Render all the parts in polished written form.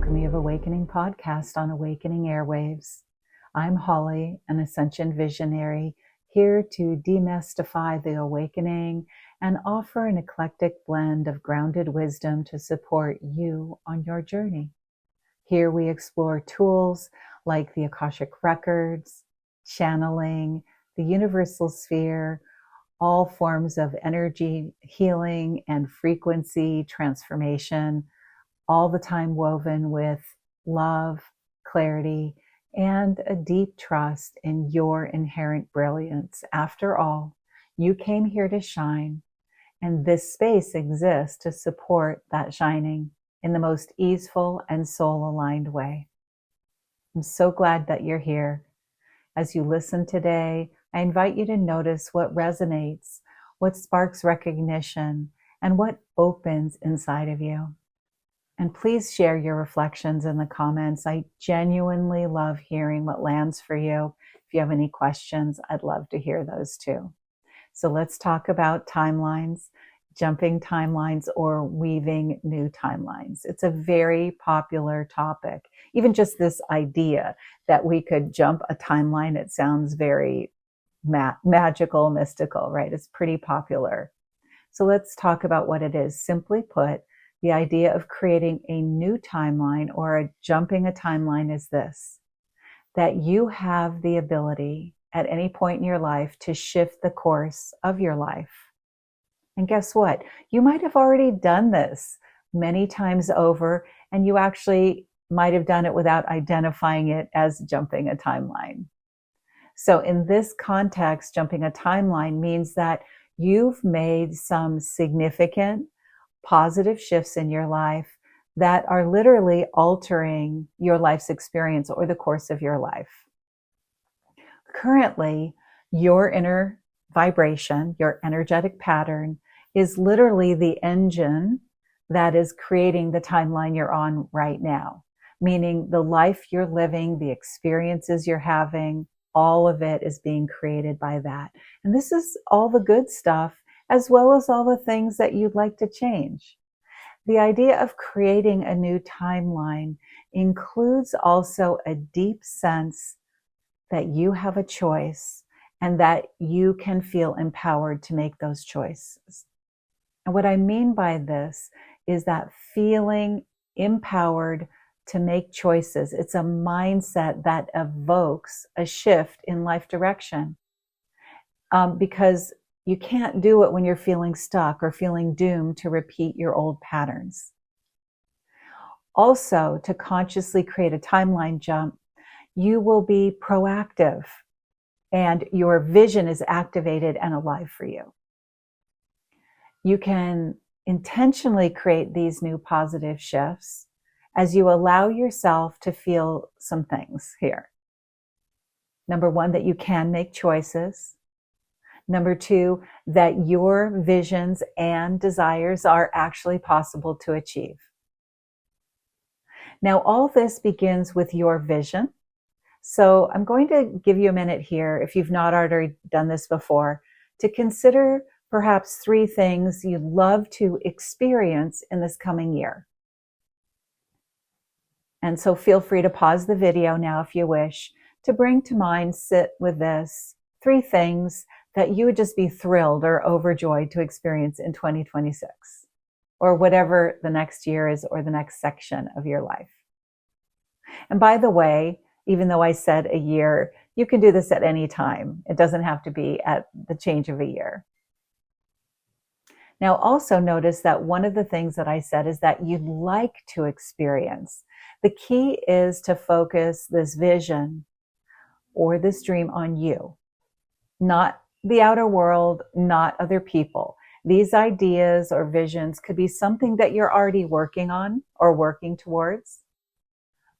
Alchemy of Awakening podcast on Awakening Airwaves. I'm Holly, an Ascension Visionary, here to demystify the awakening and offer an eclectic blend of grounded wisdom to support you on your journey. Here we explore tools like the Akashic Records, channeling, the universal sphere, all forms of energy healing and frequency transformation, all the time woven with love, clarity, and a deep trust in your inherent brilliance. After all, you came here to shine, and this space exists to support that shining in the most easeful and soul-aligned way. I'm so glad that you're here. As you listen today, I invite you to notice what resonates, what sparks recognition, and what opens inside of you. And please share your reflections in the comments. I genuinely love hearing what lands for you. If you have any questions, I'd love to hear those too. So let's talk about timelines, jumping timelines, or weaving new timelines. It's a very popular topic. Even just this idea that we could jump a timeline, it sounds very magical, mystical, right? It's pretty popular. So let's talk about what it is. Simply put, the idea of creating a new timeline or jumping a timeline is this: that you have the ability at any point in your life to shift the course of your life. And guess what? You might have already done this many times over, and you actually might have done it without identifying it as jumping a timeline. So in this context, jumping a timeline means that you've made some significant positive shifts in your life that are literally altering your life's experience or the course of your life. Currently, your inner vibration, your energetic pattern, is literally the engine that is creating the timeline you're on right now, meaning the life you're living, the experiences you're having, all of it is being created by that. And this is all the good stuff, as well as all the things that you'd like to change. The idea of creating a new timeline includes also a deep sense that you have a choice and that you can feel empowered to make those choices. And what I mean by this is that feeling empowered to make choices. It's a mindset that evokes a shift in life direction, because you can't do it when you're feeling stuck or feeling doomed to repeat your old patterns. Also, to consciously create a timeline jump, you will be proactive and your vision is activated and alive for you. You can intentionally create these new positive shifts as you allow yourself to feel some things here. Number one, that you can make choices. Number two, that your visions and desires are actually possible to achieve. Now, all this begins with your vision. So I'm going to give you a minute here, if you've not already done this before, to consider perhaps 3 things you'd love to experience in this coming year. And so feel free to pause the video now if you wish to bring to mind, sit with this, 3 things that you would just be thrilled or overjoyed to experience in 2026, or whatever the next year is, or the next section of your life. And by the way, even though I said a year, you can do this at any time. It doesn't have to be at the change of a year. Now, also notice that one of the things that I said is that you'd like to experience. The key is to focus this vision or this dream on you, not the outer world, not other people. These ideas or visions could be something that you're already working on or working towards,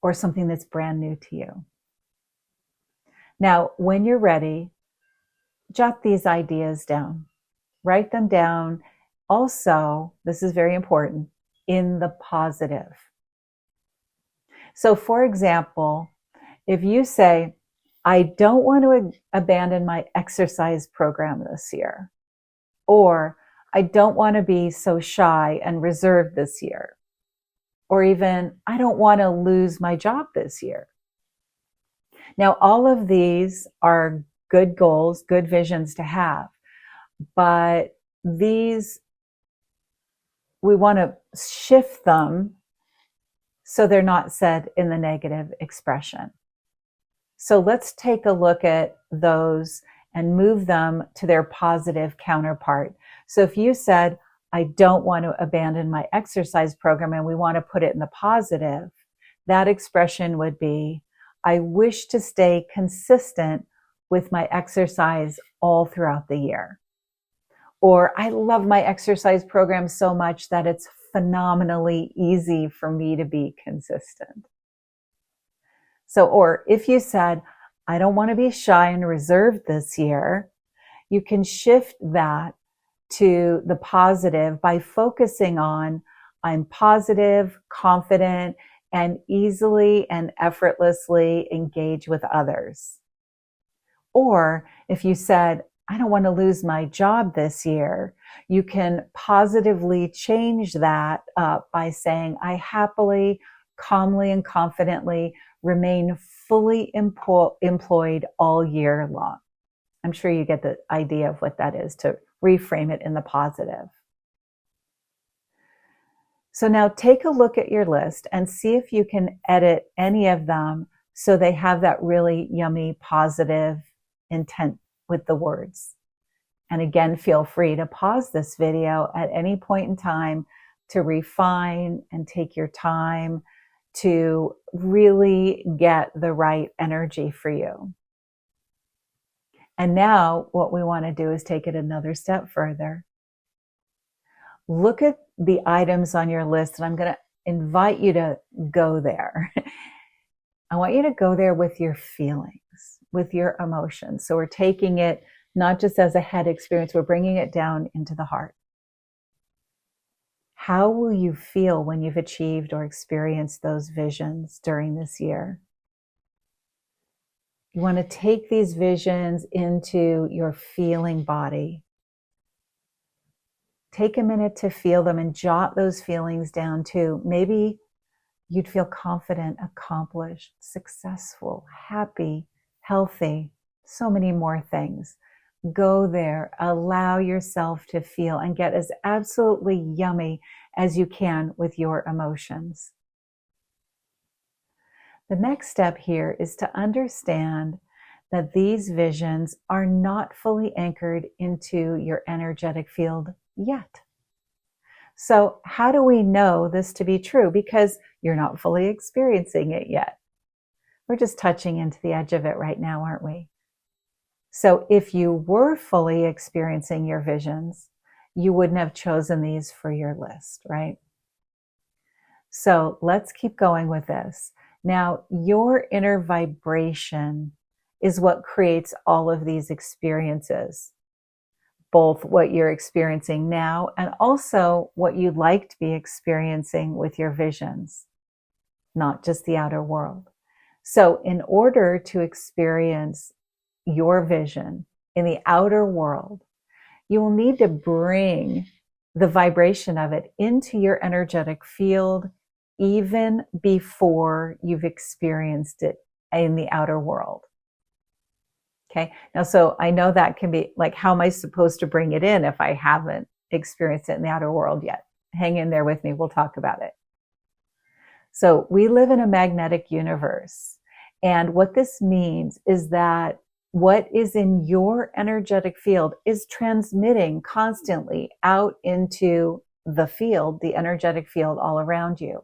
or something that's brand new to you. Now, when you're ready, jot these ideas down. Write them down. Also, this is very important, in the positive. So, for example, if you say, I don't want to abandon my exercise program this year, or I don't want to be so shy and reserved this year, or even, I don't want to lose my job this year. Now, all of these are good goals, good visions to have, but these, we want to shift them so they're not said in the negative expression. So let's take a look at those and move them to their positive counterpart. So if you said, I don't want to abandon my exercise program, and we want to put it in the positive, that expression would be, I wish to stay consistent with my exercise all throughout the year. Or I love my exercise program so much that it's phenomenally easy for me to be consistent. So, or if you said, I don't want to be shy and reserved this year, you can shift that to the positive by focusing on, I'm positive, confident, and easily and effortlessly engage with others. Or if you said, I don't want to lose my job this year, you can positively change that by saying, I happily, calmly, and confidently remain fully employed all year long. I'm sure you get the idea of what that is, to reframe it in the positive. So now take a look at your list and see if you can edit any of them so they have that really yummy positive intent with the words. And again, feel free to pause this video at any point in time to refine and take your time to really get the right energy for you. And now what we want to do is take it another step further. Look at the items on your list, and I'm going to invite you to go there. I want you to go there with your feelings, with your emotions. So we're taking it not just as a head experience, we're bringing it down into the heart. How will you feel when you've achieved or experienced those visions during this year? You want to take these visions into your feeling body. Take a minute to feel them and jot those feelings down too. Maybe you'd feel confident, accomplished, successful, happy, healthy, so many more things. Go there, allow yourself to feel and get as absolutely yummy as you can with your emotions. The next step here is to understand that these visions are not fully anchored into your energetic field yet. So how do we know this to be true? Because you're not fully experiencing it yet. We're just touching into the edge of it right now, aren't we? So if you were fully experiencing your visions, you wouldn't have chosen these for your list, right? So let's keep going with this. Now, your inner vibration is what creates all of these experiences, both what you're experiencing now and also what you'd like to be experiencing with your visions, not just the outer world. So in order to experience your vision in the outer world, you will need to bring the vibration of it into your energetic field even before you've experienced it in the outer world. Okay. Now, so I know that can be like, how am I supposed to bring it in if I haven't experienced it in the outer world yet? Hang in there with me. We'll talk about it. So we live in a magnetic universe. And what this means is that what is in your energetic field is transmitting constantly out into the field, the energetic field all around you.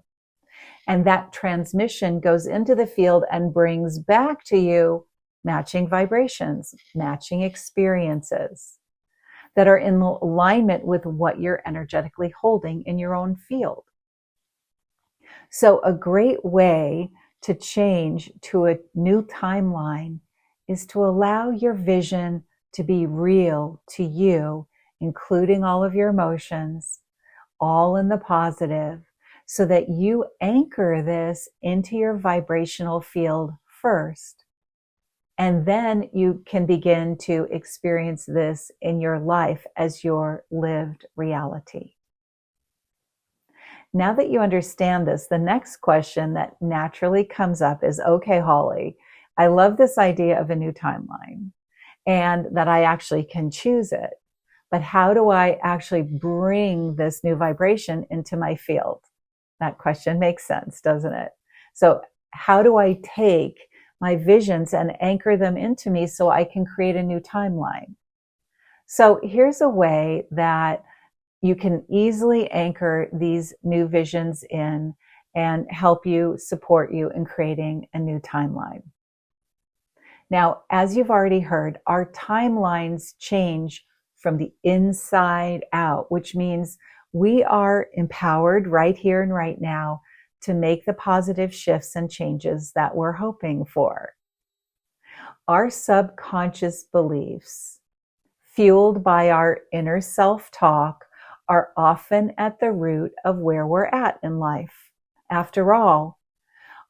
And that transmission goes into the field and brings back to you matching vibrations, matching experiences that are in alignment with what you're energetically holding in your own field. So a great way to change to a new timeline is to allow your vision to be real to you, including all of your emotions, all in the positive, so that you anchor this into your vibrational field first. And then you can begin to experience this in your life as your lived reality. Now that you understand this, the next question that naturally comes up is, okay, Holly, I love this idea of a new timeline and that I actually can choose it. But how do I actually bring this new vibration into my field? That question makes sense, doesn't it? So how do I take my visions and anchor them into me so I can create a new timeline? So here's a way that you can easily anchor these new visions in and help you, support you in creating a new timeline. Now, as you've already heard, our timelines change from the inside out, which means we are empowered right here and right now to make the positive shifts and changes that we're hoping for. Our subconscious beliefs, fueled by our inner self-talk, are often at the root of where we're at in life. After all,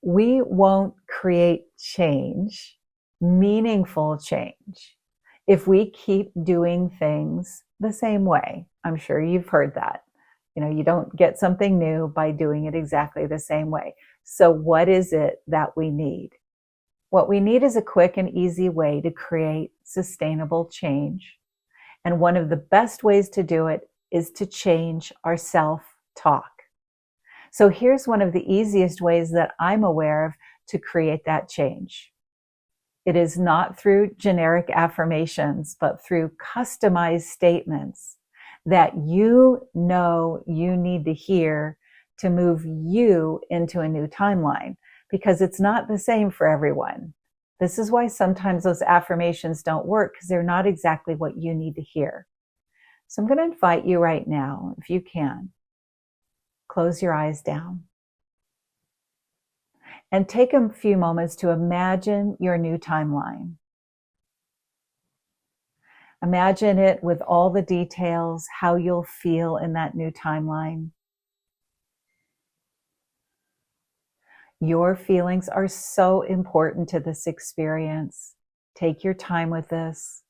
we won't create change, meaningful change, if we keep doing things the same way. I'm sure you've heard that. You don't get something new by doing it exactly the same way. So what is it that we need? What we need is a quick and easy way to create sustainable change. And one of the best ways to do it is to change our self-talk. So here's one of the easiest ways that I'm aware of to create that change. It is not through generic affirmations, but through customized statements that you know you need to hear to move you into a new timeline, because it's not the same for everyone. This is why sometimes those affirmations don't work, because they're not exactly what you need to hear. So I'm going to invite you right now, if you can, close your eyes down and take a few moments to imagine your new timeline. Imagine it with all the details, how you'll feel in that new timeline. Your feelings are so important to this experience. Take your time with this.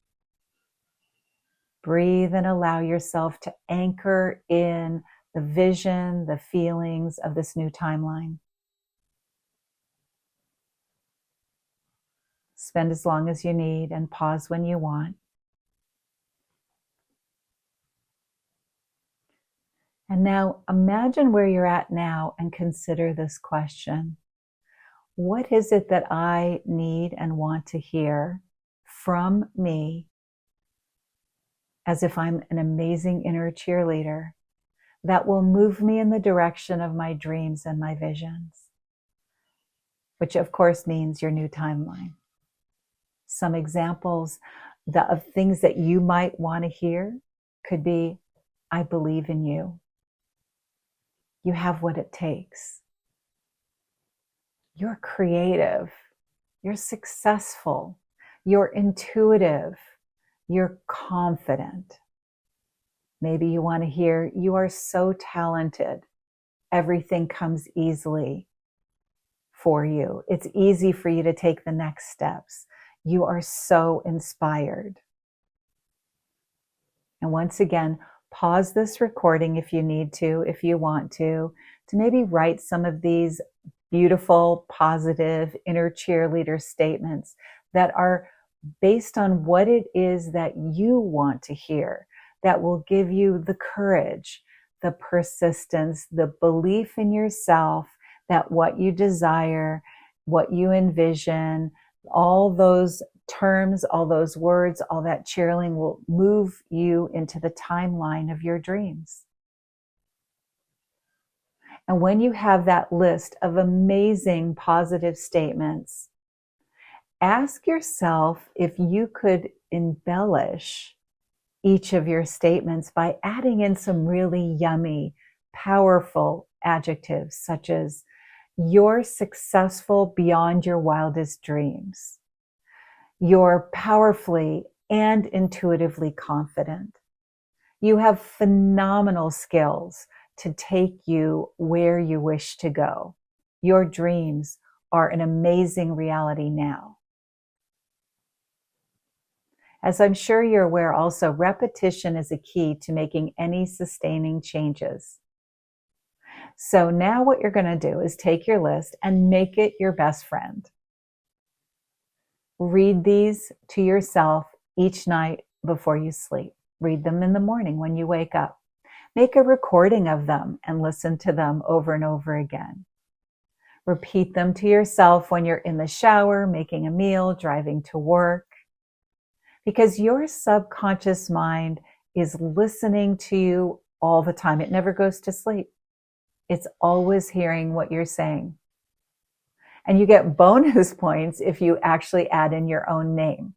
Breathe and allow yourself to anchor in the vision, the feelings of this new timeline. Spend as long as you need and pause when you want. And now imagine where you're at now and consider this question. What is it that I need and want to hear from me, as if I'm an amazing inner cheerleader, that will move me in the direction of my dreams and my visions? Which of course means your new timeline. Some examples of things that you might want to hear could be, I believe in you. You have what it takes. You're creative. You're successful. You're intuitive. You're confident. Maybe you want to hear, you are so talented. Everything comes easily for you. It's easy for you to take the next steps. You are so inspired. And once again, pause this recording if you need to, if you want to maybe write some of these beautiful, positive, inner cheerleader statements that are based on what it is that you want to hear, that will give you the courage, the persistence, the belief in yourself that what you desire, what you envision, all those terms, all those words, all that cheerleading will move you into the timeline of your dreams. And when you have that list of amazing positive statements, ask yourself if you could embellish each of your statements by adding in some really yummy, powerful adjectives, such as, you're successful beyond your wildest dreams. You're powerfully and intuitively confident. You have phenomenal skills to take you where you wish to go. Your dreams are an amazing reality now. As I'm sure you're aware also, repetition is a key to making any sustaining changes. So now what you're going to do is take your list and make it your best friend. Read these to yourself each night before you sleep. Read them in the morning when you wake up. Make a recording of them and listen to them over and over again. Repeat them to yourself when you're in the shower, making a meal, driving to work. Because your subconscious mind is listening to you all the time. It never goes to sleep. It's always hearing what you're saying. And you get bonus points if you actually add in your own name.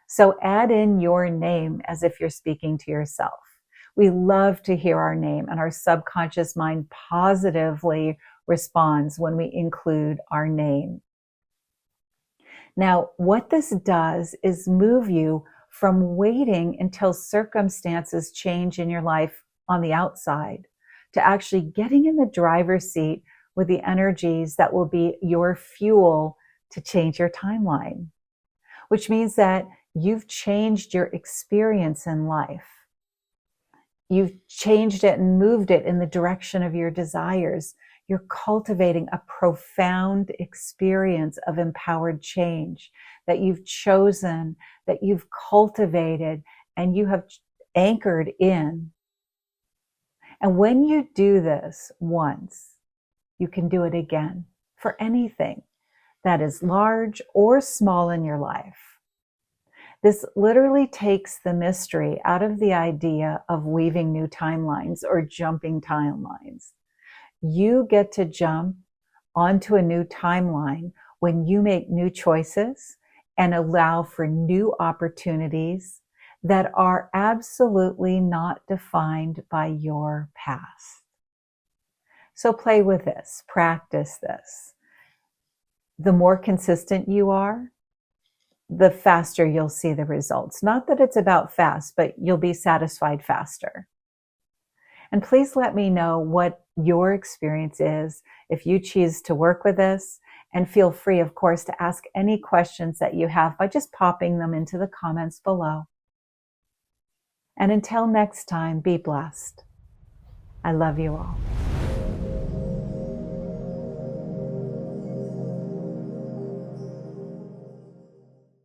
So add in your name as if you're speaking to yourself. We love to hear our name, and our subconscious mind positively responds when we include our name. Now, what this does is move you from waiting until circumstances change in your life on the outside to actually getting in the driver's seat with the energies that will be your fuel to change your timeline, which means that you've changed your experience in life. You've changed it and moved it in the direction of your desires. You're cultivating a profound experience of empowered change that you've chosen, that you've cultivated, and you have anchored in. And when you do this once, you can do it again for anything that is large or small in your life. This literally takes the mystery out of the idea of weaving new timelines or jumping timelines. You get to jump onto a new timeline when you make new choices and allow for new opportunities that are absolutely not defined by your past. So play with this, practice this. The more consistent you are, the faster you'll see the results. Not that it's about fast, but you'll be satisfied faster. And please let me know what your experience is if you choose to work with this. And feel free, of course, to ask any questions that you have by just popping them into the comments below. And until next time, be blessed. I love you all.